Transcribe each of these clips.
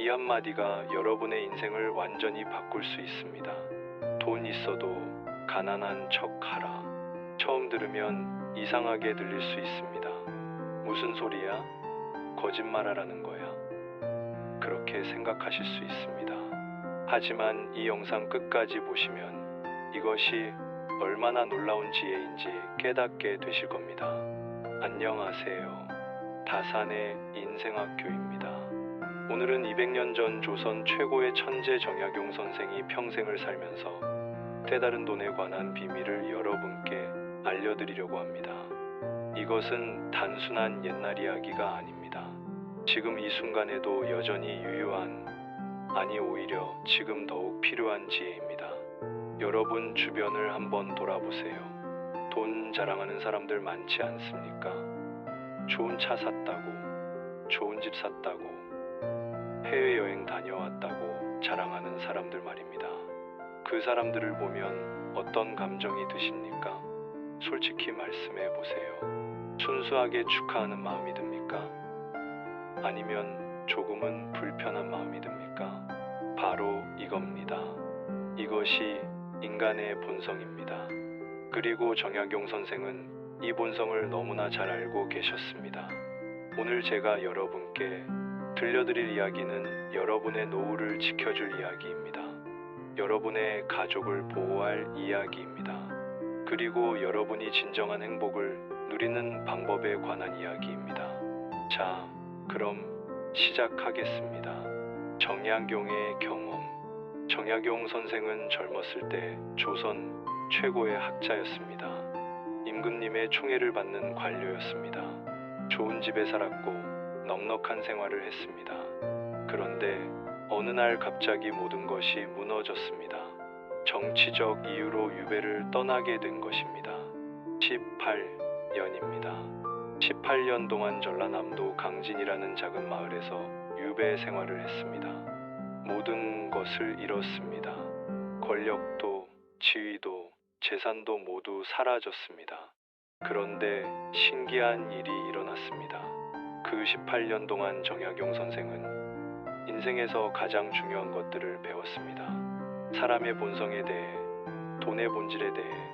이 한마디가 여러분의 인생을 완전히 바꿀 수 있습니다. 돈 있어도 가난한 척 하라. 처음 들으면 이상하게 들릴 수 있습니다. 무슨 소리야? 거짓말하라는 거야. 그렇게 생각하실 수 있습니다. 하지만 이 영상 끝까지 보시면 이것이 얼마나 놀라운 지혜인지 깨닫게 되실 겁니다. 안녕하세요. 다산의 인생학교입니다. 오늘은 200년 전 조선 최고의 천재 정약용 선생이 평생을 살면서 때다른 돈에 관한 비밀을 여러분께 알려드리려고 합니다. 이것은 단순한 옛날 이야기가 아닙니다. 지금 이 순간에도 여전히 유효한, 아니 오히려 지금 더욱 필요한 지혜입니다. 여러분 주변을 한번 돌아보세요. 돈 자랑하는 사람들 많지 않습니까? 좋은 차 샀다고, 좋은 집 샀다고, 해외여행 다녀왔다고 자랑하는 사람들 말입니다. 그 사람들을 보면 어떤 감정이 드십니까? 솔직히 말씀해 보세요. 순수하게 축하하는 마음이 듭니까? 아니면 조금은 불편한 마음이 듭니까? 바로 이겁니다. 이것이 인간의 본성입니다. 그리고 정약용 선생은 이 본성을 너무나 잘 알고 계셨습니다. 오늘 제가 여러분께 들려드릴 이야기는 여러분의 노후를 지켜줄 이야기입니다. 여러분의 가족을 보호할 이야기입니다. 그리고 여러분이 진정한 행복을 누리는 방법에 관한 이야기입니다. 자, 그럼 시작하겠습니다. 정약용의 경험. 정약용 선생은 젊었을 때 조선 최고의 학자였습니다. 임금님의 총애를 받는 관료였습니다. 좋은 집에 살았고 넉넉한 생활을 했습니다. 그런데 어느 날 갑자기 모든 것이 무너졌습니다. 정치적 이유로 유배를 떠나게 된 것입니다. 18년입니다. 18년 동안 전라남도 강진이라는 작은 마을에서 유배 생활을 했습니다. 모든 것을 잃었습니다. 권력도, 지위도, 재산도 모두 사라졌습니다. 그런데 신기한 일이 일어났습니다. 그 18년 동안 정약용 선생은 인생에서 가장 중요한 것들을 배웠습니다. 사람의 본성에 대해, 돈의 본질에 대해,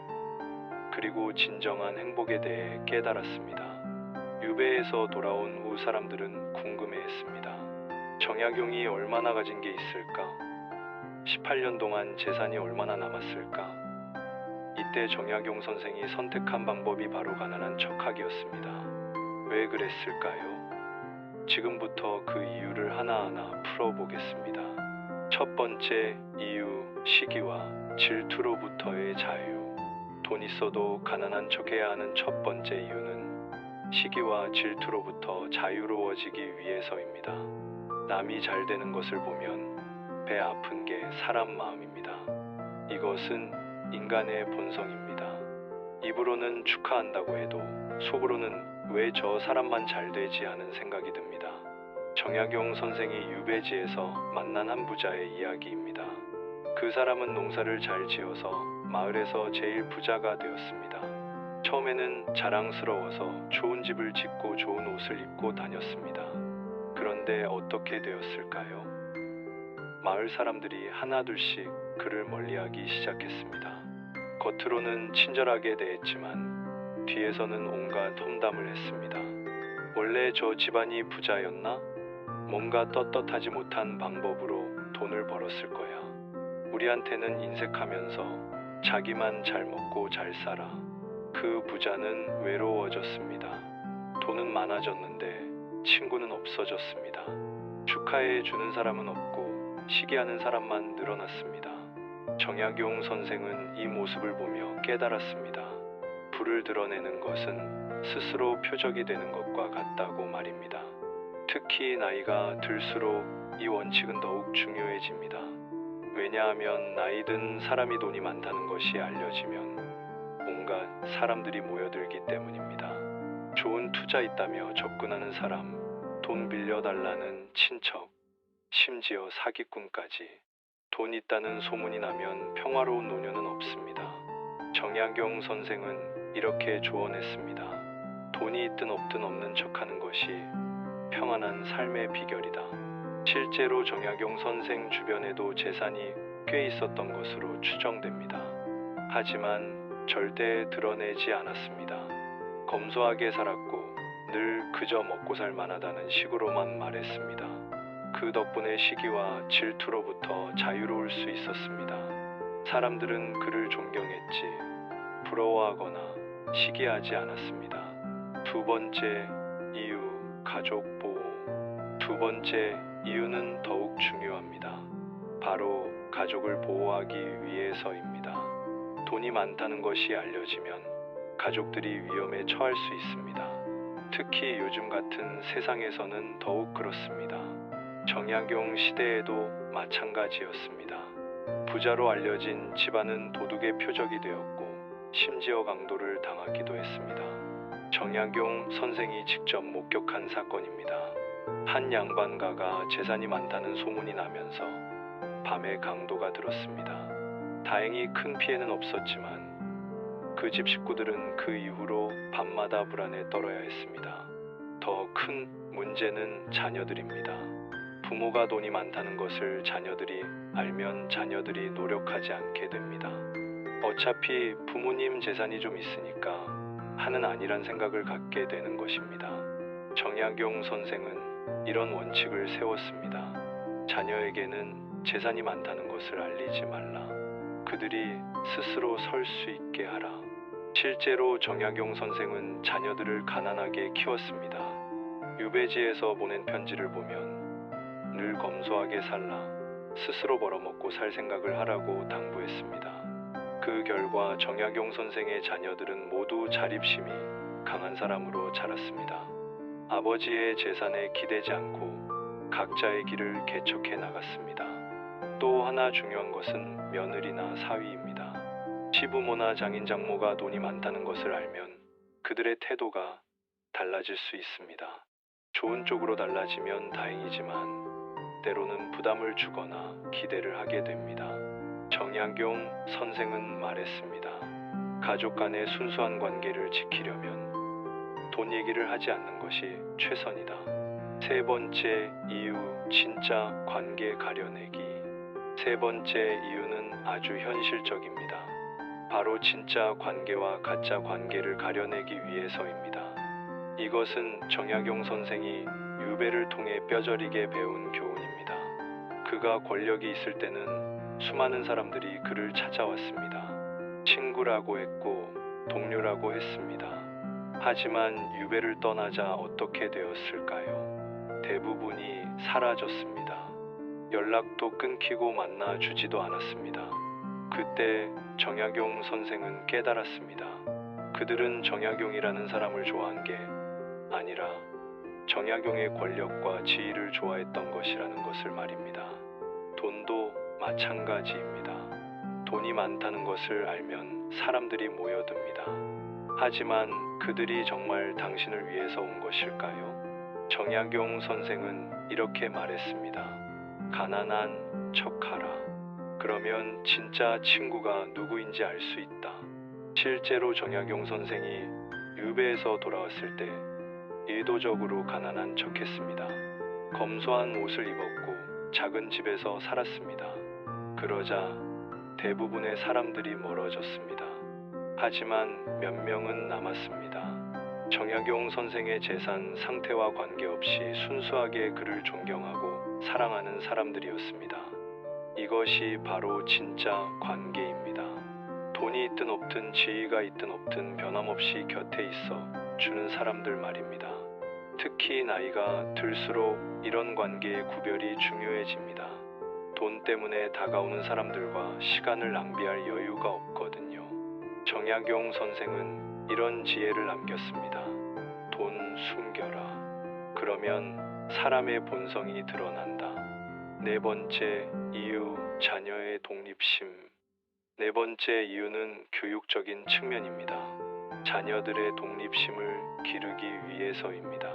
그리고 진정한 행복에 대해 깨달았습니다. 유배에서 돌아온 후 사람들은 궁금해했습니다. 정약용이 얼마나 가진 게 있을까? 18년 동안 재산이 얼마나 남았을까? 이때 정약용 선생이 선택한 방법이 바로 가난한 척하기였습니다. 왜 그랬을까요? 지금부터 그 이유를 하나하나 풀어보겠습니다. 첫 번째 이유, 시기와 질투로부터의 자유. 돈 있어도 가난한 척해야 하는 첫 번째 이유는 시기와 질투로부터 자유로워지기 위해서입니다. 남이 잘 되는 것을 보면 배 아픈 게 사람 마음입니다. 이것은 인간의 본성입니다. 입으로는 축하한다고 해도 속으로는 왜 저 사람만 잘 되지 하는 생각이 듭니다. 정약용 선생이 유배지에서 만난 한 부자의 이야기입니다. 그 사람은 농사를 잘 지어서 마을에서 제일 부자가 되었습니다. 처음에는 자랑스러워서 좋은 집을 짓고 좋은 옷을 입고 다녔습니다. 그런데 어떻게 되었을까요? 마을 사람들이 하나둘씩 그를 멀리하기 시작했습니다. 겉으로는 친절하게 대했지만 뒤에서는 온갖 험담을 했습니다. 원래 저 집안이 부자였나? 뭔가 떳떳하지 못한 방법으로 돈을 벌었을 거야. 우리한테는 인색하면서 자기만 잘 먹고 잘 살아. 그 부자는 외로워졌습니다. 돈은 많아졌는데 친구는 없어졌습니다. 축하해 주는 사람은 없고 시기하는 사람만 늘어났습니다. 정약용 선생은 이 모습을 보며 깨달았습니다. 부를 드러내는 것은 스스로 표적이 되는 것과 같다고 말입니다. 특히 나이가 들수록 이 원칙은 더욱 중요해집니다. 왜냐하면 나이 든 사람이 돈이 많다는 것이 알려지면 온갖 사람들이 모여들기 때문입니다. 좋은 투자 있다며 접근하는 사람, 돈 빌려달라는 친척, 심지어 사기꾼까지. 돈 있다는 소문이 나면 평화로운 노년은 없습니다. 정약용 선생은 이렇게 조언했습니다. 돈이 있든 없든 없는 척하는 것이 평안한 삶의 비결이다. 실제로 정약용 선생 주변에도 재산이 꽤 있었던 것으로 추정됩니다. 하지만 절대 드러내지 않았습니다. 검소하게 살았고 늘 그저 먹고 살 만하다는 식으로만 말했습니다. 그 덕분에 시기와 질투로부터 자유로울 수 있었습니다. 사람들은 그를 존경했지 부러워하거나 시기하지 않았습니다. 두 번째 이유, 가족 보호. 두 번째 이유는 더욱 중요합니다. 바로 가족을 보호하기 위해서입니다. 돈이 많다는 것이 알려지면 가족들이 위험에 처할 수 있습니다. 특히 요즘 같은 세상에서는 더욱 그렇습니다. 정약용 시대에도 마찬가지였습니다. 부자로 알려진 집안은 도둑의 표적이 되었고 심지어 강도를 당하기도 했습니다. 정약용 선생이 직접 목격한 사건입니다. 한 양반가가 재산이 많다는 소문이 나면서 밤에 강도가 들었습니다. 다행히 큰 피해는 없었지만 그 집 식구들은 그 이후로 밤마다 불안에 떨어야 했습니다. 더 큰 문제는 자녀들입니다. 부모가 돈이 많다는 것을 자녀들이 알면 자녀들이 노력하지 않게 됩니다. 어차피 부모님 재산이 좀 있으니까 하는 아니란 생각을 갖게 되는 것입니다. 정약용 선생은 이런 원칙을 세웠습니다. 자녀에게는 재산이 많다는 것을 알리지 말라. 그들이 스스로 설 수 있게 하라. 실제로 정약용 선생은 자녀들을 가난하게 키웠습니다. 유배지에서 보낸 편지를 보면 늘 검소하게 살라, 스스로 벌어먹고 살 생각을 하라고 당부했습니다. 그 결과 정약용 선생의 자녀들은 모두 자립심이 강한 사람으로 자랐습니다. 아버지의 재산에 기대지 않고 각자의 길을 개척해 나갔습니다. 또 하나 중요한 것은 며느리나 사위입니다. 시부모나 장인 장모가 돈이 많다는 것을 알면 그들의 태도가 달라질 수 있습니다. 좋은 쪽으로 달라지면 다행이지만 때로는 부담을 주거나 기대를 하게 됩니다. 정약용 선생은 말했습니다. 가족 간의 순수한 관계를 지키려면 돈 얘기를 하지 않는 것이 최선이다. 세 번째 이유, 진짜 관계 가려내기. 세 번째 이유는 아주 현실적입니다. 바로 진짜 관계와 가짜 관계를 가려내기 위해서입니다. 이것은 정약용 선생이 유배를 통해 뼈저리게 배운 교훈입니다. 그가 권력이 있을 때는 수많은 사람들이 그를 찾아왔습니다. 친구라고 했고 동료라고 했습니다. 하지만 유배를 떠나자 어떻게 되었을까요? 대부분이 사라졌습니다. 연락도 끊기고 만나주지도 않았습니다. 그때 정약용 선생은 깨달았습니다. 그들은 정약용이라는 사람을 좋아한 게 아니라 정약용의 권력과 지위를 좋아했던 것이라는 것을 말입니다. 돈도 마찬가지입니다. 돈이 많다는 것을 알면 사람들이 모여듭니다. 하지만 그들이 정말 당신을 위해서 온 것일까요? 정약용 선생은 이렇게 말했습니다. 가난한 척하라. 그러면 진짜 친구가 누구인지 알 수 있다. 실제로 정약용 선생이 유배에서 돌아왔을 때 의도적으로 가난한 척했습니다. 검소한 옷을 입었고 작은 집에서 살았습니다. 그러자 대부분의 사람들이 멀어졌습니다. 하지만 몇 명은 남았습니다. 정약용 선생의 재산 상태와 관계없이 순수하게 그를 존경하고 사랑하는 사람들이었습니다. 이것이 바로 진짜 관계입니다. 돈이 있든 없든 지위가 있든 없든 변함없이 곁에 있어 주는 사람들 말입니다. 특히 나이가 들수록 이런 관계의 구별이 중요해집니다. 돈 때문에 다가오는 사람들과 시간을 낭비할 여유가 없거든요. 정약용 선생은 이런 지혜를 남겼습니다. 돈 숨겨라. 그러면 사람의 본성이 드러난다. 네 번째 이유, 자녀의 독립심. 네 번째 이유는 교육적인 측면입니다. 자녀들의 독립심을 기르기 위해서입니다.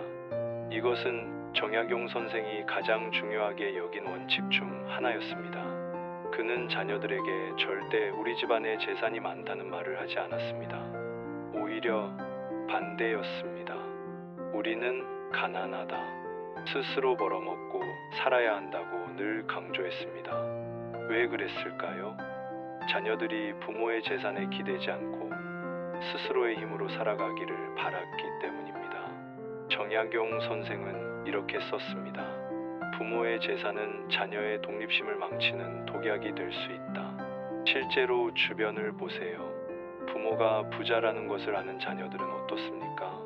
이것은 정약용 선생이 가장 중요하게 여긴 원칙 중 하나였습니다. 그는 자녀들에게 절대 우리 집안에 재산이 많다는 말을 하지 않았습니다. 오히려 반대였습니다. 우리는 가난하다. 스스로 벌어먹고 살아야 한다고 늘 강조했습니다. 왜 그랬을까요? 자녀들이 부모의 재산에 기대지 않고 스스로의 힘으로 살아가기를 바랐기 때문입니다. 정약용 선생은 이렇게 썼습니다. 부모의 재산은 자녀의 독립심을 망치는 독약이 될 수 있다. 실제로 주변을 보세요. 부모가 부자라는 것을 아는 자녀들은 어떻습니까?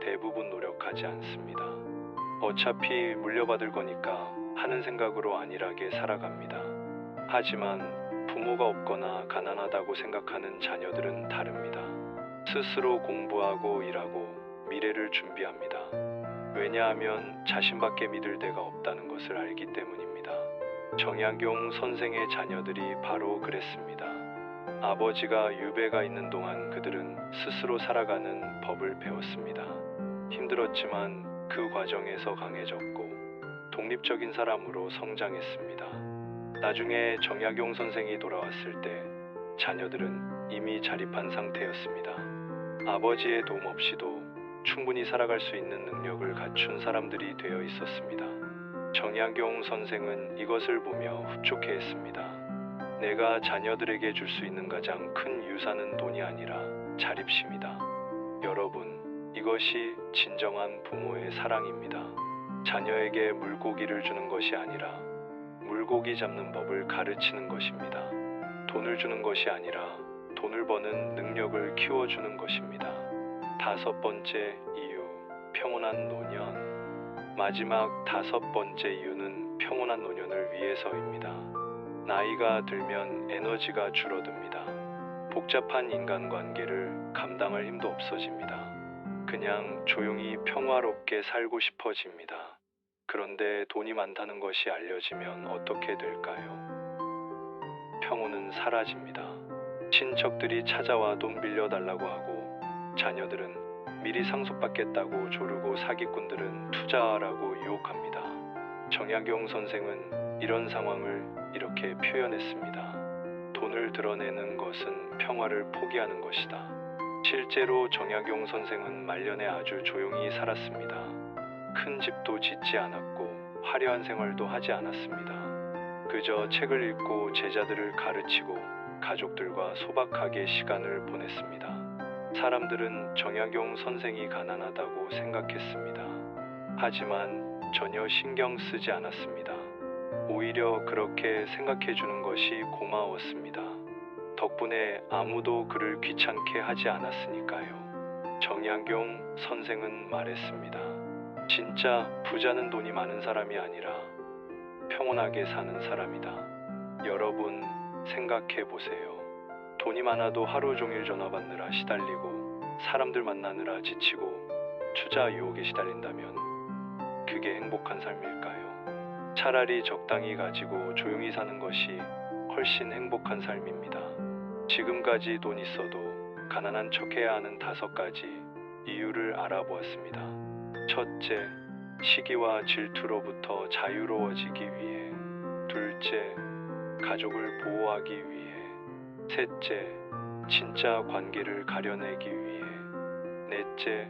대부분 노력하지 않습니다. 어차피 물려받을 거니까 하는 생각으로 안일하게 살아갑니다. 하지만 부모가 없거나 가난하다고 생각하는 자녀들은 다릅니다. 스스로 공부하고 일하고 미래를 준비합니다. 왜냐하면 자신밖에 믿을 데가 없다는 것을 알기 때문입니다. 정약용 선생의 자녀들이 바로 그랬습니다. 아버지가 유배가 있는 동안 그들은 스스로 살아가는 법을 배웠습니다. 힘들었지만 그 과정에서 강해졌고 독립적인 사람으로 성장했습니다. 나중에 정약용 선생이 돌아왔을 때 자녀들은 이미 자립한 상태였습니다. 아버지의 도움 없이도 충분히 살아갈 수 있는 능력을 갖춘 사람들이 되어 있었습니다. 정약용 선생은 이것을 보며 흡족해했습니다. 내가 자녀들에게 줄 수 있는 가장 큰 유산은 돈이 아니라 자립심이다. 여러분, 이것이 진정한 부모의 사랑입니다. 자녀에게 물고기를 주는 것이 아니라 물고기 잡는 법을 가르치는 것입니다. 돈을 주는 것이 아니라 돈을 버는 능력을 키워주는 것입니다. 5번째 이유, 평온한 노년. 마지막 5번째 이유는 평온한 노년을 위해서입니다. 나이가 들면 에너지가 줄어듭니다. 복잡한 인간관계를 감당할 힘도 없어집니다. 그냥 조용히 평화롭게 살고 싶어집니다. 그런데 돈이 많다는 것이 알려지면 어떻게 될까요? 평온은 사라집니다. 친척들이 찾아와 돈 빌려달라고 하고 자녀들은 미리 상속받겠다고 조르고 사기꾼들은 투자하라고 유혹합니다. 정약용 선생은 이런 상황을 이렇게 표현했습니다. 돈을 드러내는 것은 평화를 포기하는 것이다. 실제로 정약용 선생은 말년에 아주 조용히 살았습니다. 큰 집도 짓지 않았고 화려한 생활도 하지 않았습니다. 그저 책을 읽고 제자들을 가르치고 가족들과 소박하게 시간을 보냈습니다. 사람들은 정약용 선생이 가난하다고 생각했습니다. 하지만 전혀 신경 쓰지 않았습니다. 오히려 그렇게 생각해 주는 것이 고마웠습니다. 덕분에 아무도 그를 귀찮게 하지 않았으니까요. 정약용 선생은 말했습니다. 진짜 부자는 돈이 많은 사람이 아니라 평온하게 사는 사람이다. 여러분, 생각해 보세요. 돈이 많아도 하루 종일 전화 받느라 시달리고 사람들 만나느라 지치고 투자 유혹에 시달린다면 그게 행복한 삶일까요? 차라리 적당히 가지고 조용히 사는 것이 훨씬 행복한 삶입니다. 지금까지 돈 있어도 가난한 척해야 하는 5가지 이유를 알아보았습니다. 첫째, 시기와 질투로부터 자유로워지기 위해. 둘째, 가족을 보호하기 위해. 셋째, 진짜 관계를 가려내기 위해. 넷째,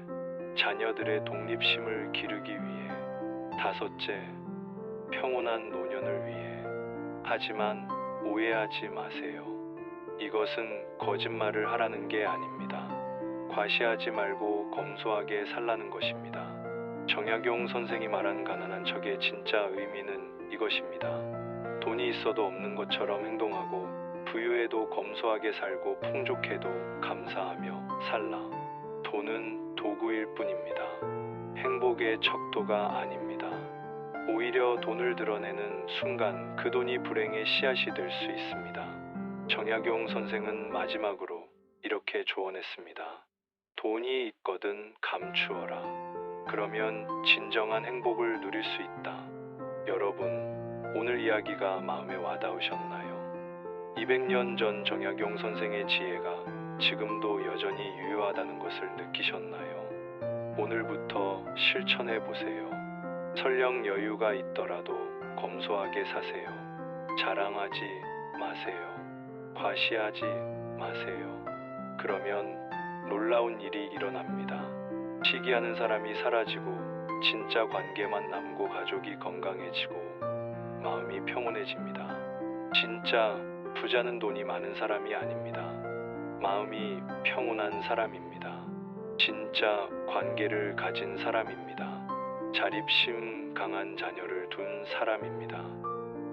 자녀들의 독립심을 기르기 위해. 다섯째, 평온한 노년을 위해. 하지만 오해하지 마세요. 이것은 거짓말을 하라는 게 아닙니다. 과시하지 말고 검소하게 살라는 것입니다. 정약용 선생이 말한 가난한 척의 진짜 의미는 이것입니다. 돈이 있어도 없는 것처럼 행동하고 부유해도 검소하게 살고 풍족해도 감사하며 살라. 돈은 도구일 뿐입니다. 행복의 척도가 아닙니다. 오히려 돈을 드러내는 순간 그 돈이 불행의 씨앗이 될 수 있습니다. 정약용 선생은 마지막으로 이렇게 조언했습니다. 돈이 있거든 감추어라. 그러면 진정한 행복을 누릴 수 있다. 여러분, 오늘 이야기가 마음에 와닿으셨나요? 200년 전 정약용 선생의 지혜가 지금도 여전히 유효하다는 것을 느끼셨나요? 오늘부터 실천해 보세요. 설령 여유가 있더라도 검소하게 사세요. 자랑하지 마세요. 과시하지 마세요. 그러면 놀라운 일이 일어납니다. 시기하는 사람이 사라지고 진짜 관계만 남고 가족이 건강해지고 마음이 평온해집니다. 진짜 부자는 돈이 많은 사람이 아닙니다. 마음이 평온한 사람입니다. 진짜 관계를 가진 사람입니다. 자립심 강한 자녀를 둔 사람입니다.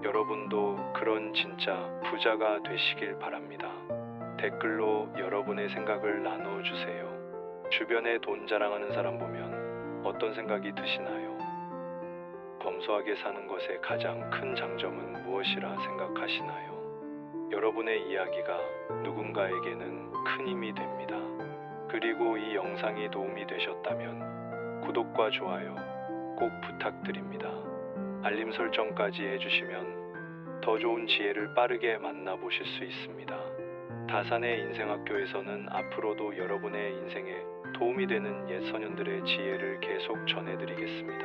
여러분도 그런 진짜 부자가 되시길 바랍니다. 댓글로 여러분의 생각을 나눠주세요. 주변에 돈 자랑하는 사람 보면 어떤 생각이 드시나요? 검소하게 사는 것의 가장 큰 장점은 무엇이라 생각하시나요? 여러분의 이야기가 누군가에게는 큰 힘이 됩니다. 그리고 이 영상이 도움이 되셨다면 구독과 좋아요 꼭 부탁드립니다. 알림 설정까지 해주시면 더 좋은 지혜를 빠르게 만나보실 수 있습니다. 다산의 인생학교에서는 앞으로도 여러분의 인생에 도움이 되는 옛 소년들의 지혜를 계속 전해드리겠습니다.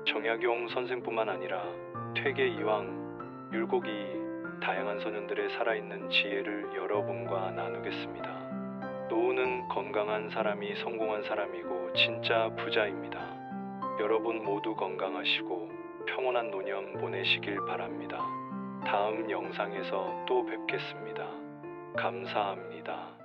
정약용 선생뿐만 아니라 퇴계 이황, 율곡이 다양한 소년들의 살아있는 지혜를 여러분과 나누겠습니다. 노후는 건강한 사람이 성공한 사람이고 진짜 부자입니다. 여러분 모두 건강하시고 평온한 노년 보내시길 바랍니다. 다음 영상에서 또 뵙겠습니다. 감사합니다.